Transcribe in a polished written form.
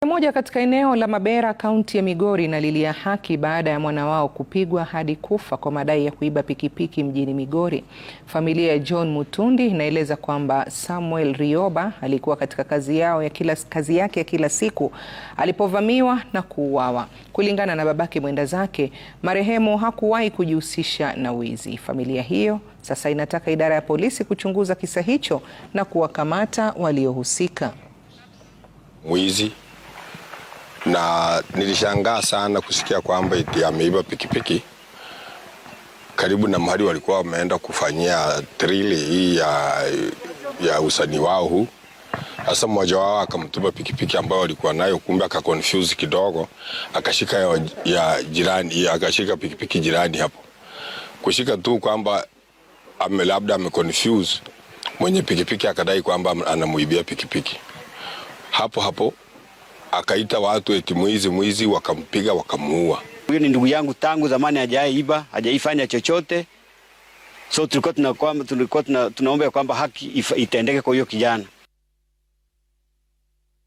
Moja katika eneo la Mabera, kaunti ya Migori inalilia haki baada ya mwana wao kupigwa hadi kufa kwa madai ya kuiba pikipiki mjini Migori. Familia ya John Mutundi inaeleza kwamba Samuel Rioba alikuwa katika kazi yake ya kila siku alipovamiwa na kuuawa. Kulingana na babake mwenda zake, marehemu hakuwahi kujihusisha na wizi. Familia hiyo sasa inataka idara ya polisi kuchunguza kisa hicho na kuwakamata waliohusika. Mwizi, na nilishangaa sana kusikia kwamba eti ameiba pikipiki karibu na mahali walikuwa wameenda kufanyia trili hii ya usanii wao huu. Sasa mmoja wao akamtupa pikipiki ambayo walikuwa nayo, kumbe akaconfuse kidogo, akashika ya jirani, akashika pikipiki jirani hapo. Kushika tu kwamba labda ameconfuse, mwenye pikipiki akadai kwamba anamuibia pikipiki. Hapo akaita watu eti mwizi, wakampiga wakamuua. Huyo ni ndugu yangu tangu zamani, hajaiba, hajaifanya chochote. So tulikuwa tunaomba kwamba haki itendeke kwa hiyo kijana.